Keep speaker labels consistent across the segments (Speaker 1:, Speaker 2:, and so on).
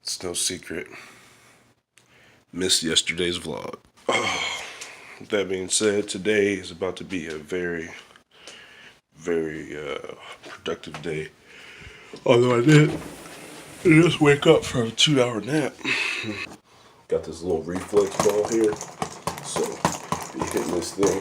Speaker 1: It's no secret. Missed yesterday's vlog. Oh, with that being said, today is about to be a very, very productive day. Although I did just wake up from a 2-hour nap. Got this little reflex ball here, so be hitting this thing.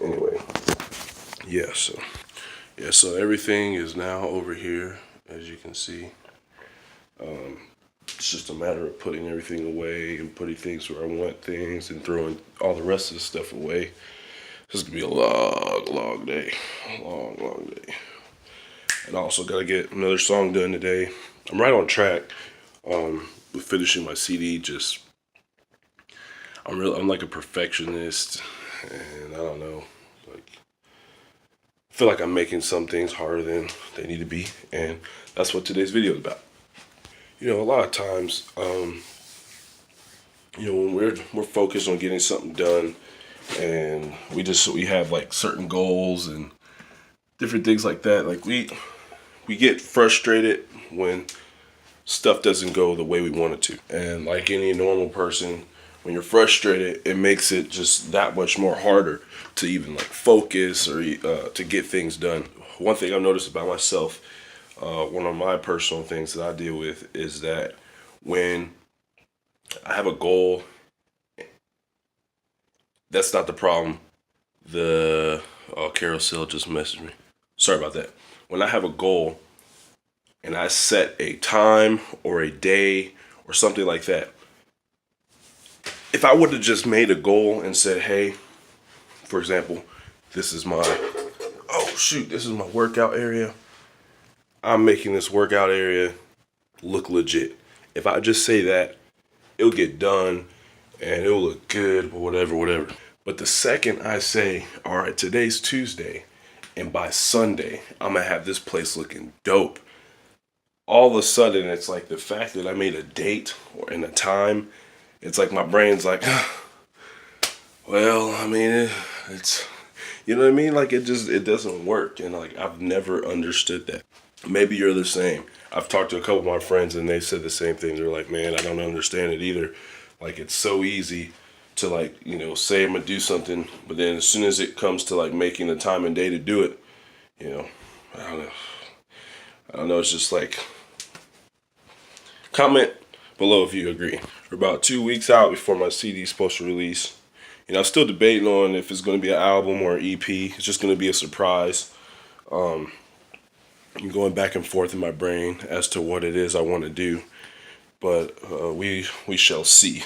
Speaker 1: Anyway, so everything is now over here, as you can see. It's just a matter of putting everything away and putting things where I want things and throwing all the rest of the stuff away. This is gonna be a long day. Long day. And I also gotta get another song done today. I'm right on track with finishing my CD. I'm like a perfectionist, and I don't know, like I feel like I'm making some things harder than they need to be, and that's what today's video is about. You know, a lot of times, when we're focused on getting something done, and we have like certain goals and different things like that. Like we get frustrated when stuff doesn't go the way we want it to, and like any normal person, when you're frustrated, it makes it just that much more harder to even like focus or to get things done. One thing I've noticed about myself. One of my personal things that I deal with is that when I have a goal, that's not the problem. Carousel just messaged me. Sorry about that. When I have a goal and I set a time or a day or something like that, if I would have just made a goal and said, hey, for example, this is my workout area. I'm making this workout area look legit. If I just say that, it'll get done and it'll look good or whatever. But the second I say, all right, today's Tuesday, and by Sunday, I'm gonna have this place looking dope. All of a sudden, it's like the fact that I made a date or in a time, it's like my brain's like, well, I mean, it's, you know what I mean? Like it doesn't work. And like, I've never understood that. Maybe you're the same. I've talked to a couple of my friends and they said the same thing. They're like, man, I don't understand it either. Like, it's so easy to like, say I'm gonna do something, but then as soon as it comes to like making the time and day to do it, I don't know. It's just like, comment below if you agree. We're about 2 weeks out before my CD is supposed to release. I'm still debating on if it's going to be an album or an EP. It's just going to be a surprise. I'm going back and forth in my brain as to what it is I want to do, but we shall see.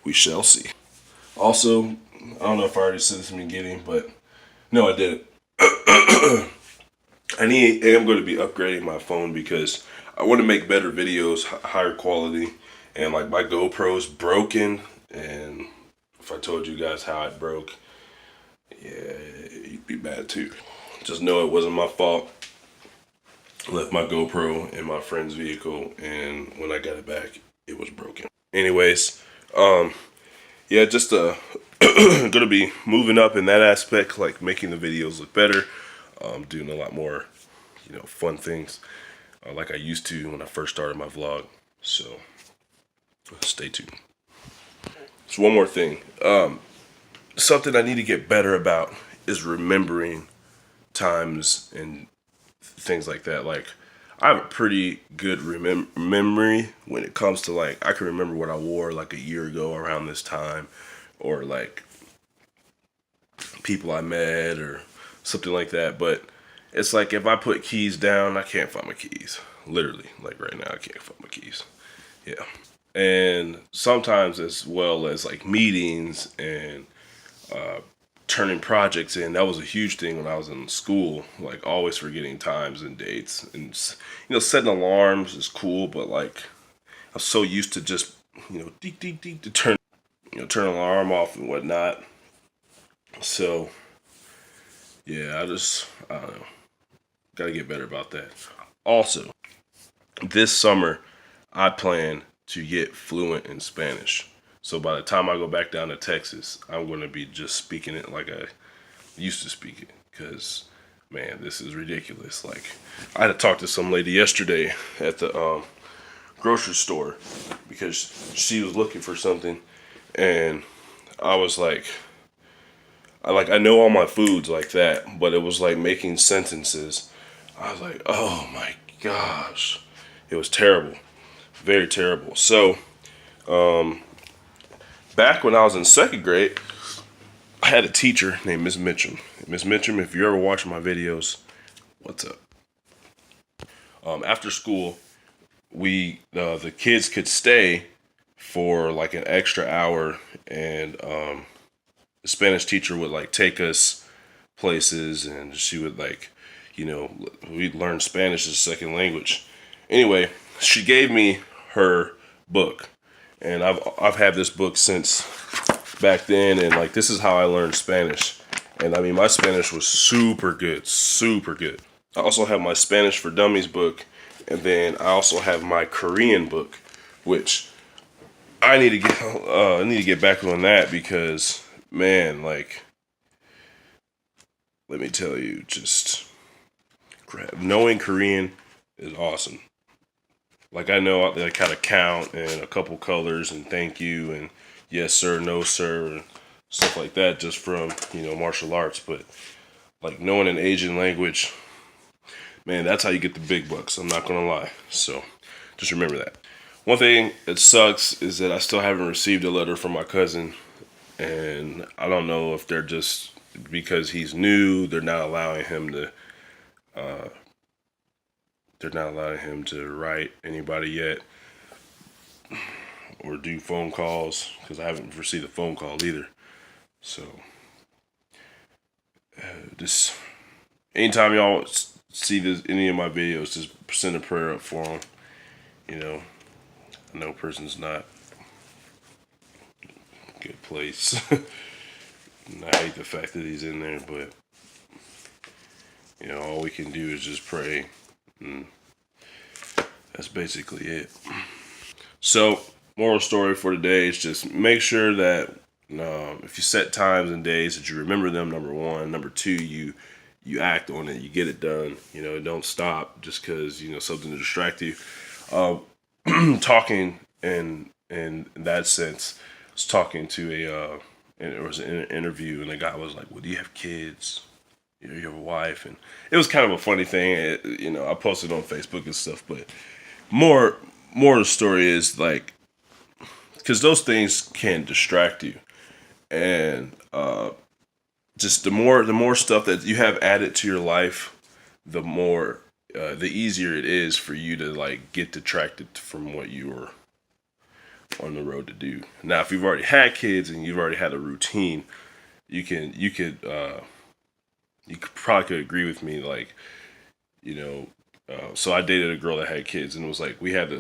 Speaker 1: We shall see. Also, I don't know if I already said this in the beginning, but no, I didn't. I'm going to be upgrading my phone because I want to make better videos, higher quality, and like my GoPro's broken, and if I told you guys how it broke, yeah, you'd be mad too. Just know it wasn't my fault. Left my GoPro in my friend's vehicle, and when I got it back, it was broken. Anyways, just gonna be moving up in that aspect, like making the videos look better, doing a lot more, fun things, like I used to when I first started my vlog. So, stay tuned. So one more thing, something I need to get better about is remembering times and things like that. Like, I have a pretty good memory when it comes to like, I can remember what I wore like a year ago around this time, or like people I met or something like that. But it's like if I put keys down, I can't find my keys. Literally, like right now, I can't find my keys. Yeah. And sometimes, as well as like meetings and turning projects in, that was a huge thing when I was in school, like always forgetting times and dates. And setting alarms is cool, but like I'm so used to just deep to turn an alarm off and whatnot. So yeah, I don't know, gotta get better about that. Also, this summer I plan to get fluent in Spanish. So by the time I go back down to Texas, I'm going to be just speaking it like I used to speak it. Because, man, this is ridiculous. Like, I had to talk to some lady yesterday at the grocery store because she was looking for something, and I was like, I know all my foods like that, but it was like making sentences. I was like, oh my gosh, it was terrible, very terrible. So back when I was in second grade, I had a teacher named Miss Mitchum. Miss Mitchum, if you're ever watching my videos, what's up? After school, we the kids could stay for like an extra hour, and the Spanish teacher would like take us places, and she would like, we'd learn Spanish as a second language. Anyway, she gave me her book, and I've had this book since back then, and like this is how I learned Spanish. And I mean, my Spanish was super good, super good. I also have my Spanish for Dummies book, and then I also have my Korean book, which I need to get back on that because, man, like, let me tell you, just knowing Korean is awesome. Like, I know like how to count and a couple colors and thank you and yes sir, no sir, and stuff like that just from, martial arts. But like knowing an Asian language, man, that's how you get the big bucks. I'm not gonna lie. So just remember that. One thing that sucks is that I still haven't received a letter from my cousin, and I don't know if they're just because he's new, they're not allowing him to write anybody yet or do phone calls, because I haven't received a phone call either. So just anytime y'all see any of my videos, just send a prayer up for him. I know person's not a good place. And I hate the fact that he's in there, but all we can do is just pray, and that's basically it. So, moral story for today is just make sure that if you set times and days that you remember them. Number one, number two, you act on it, you get it done. Don't stop just because something to distract you. Talking in that sense, I was talking to and it was an interview, and the guy was like, "Well, do you have kids? You have a wife?" And it was kind of a funny thing. I posted on Facebook and stuff, but more of the story is like, because those things can distract you, and just the more stuff that you have added to your life, the more the easier it is for you to like get detracted from what you were on the road to do. Now, if you've already had kids and you've already had a routine, you could probably agree with me. Like, so I dated a girl that had kids, and it was like we had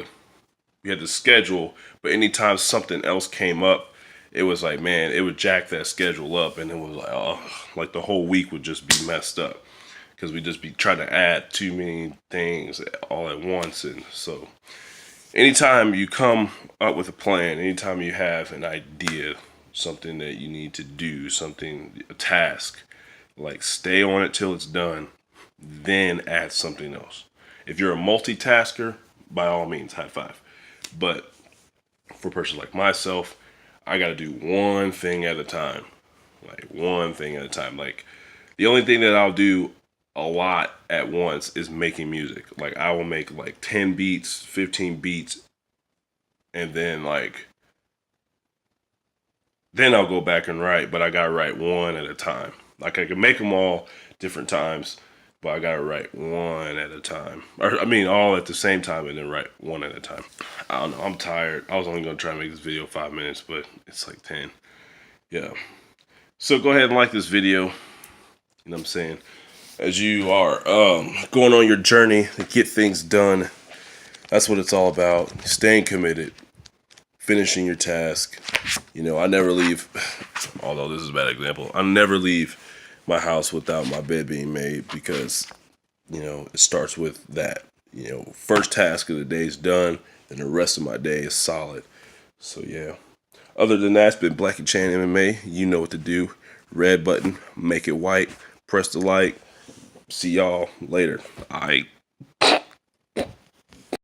Speaker 1: the schedule, but anytime something else came up, it was like, man, it would jack that schedule up, and it was like, oh, like the whole week would just be messed up because we'd just be trying to add too many things all at once. And so anytime you come up with a plan, anytime you have an idea, something that you need to do, a task, like stay on it till it's done, then add something else. If you're a multitasker, by all means, high five. But for a person like myself, I got to do one thing at a time. Like one thing at a time. Like the only thing that I'll do a lot at once is making music. Like I will make like 10 beats, 15 beats, and then I'll go back and write, but I got to write one at a time. Like I can make them all different times, but I got to write one at a time. Or I mean all at the same time and then write one at a time. I don't know, I'm tired. I was only going to try and make this video 5 minutes, but it's like 10. Yeah. So go ahead and like this video. You know what I'm saying? As you are going on your journey to get things done. That's what it's all about. Staying committed. Finishing your task. I never leave, although this is a bad example, I never leave my house without my bed being made because, it starts with that. First task of the day is done, and the rest of my day is solid. So, yeah. Other than that, it's been Blackie Chan MMA. You know what to do. Red button, make it white. Press the like. See y'all later. All right.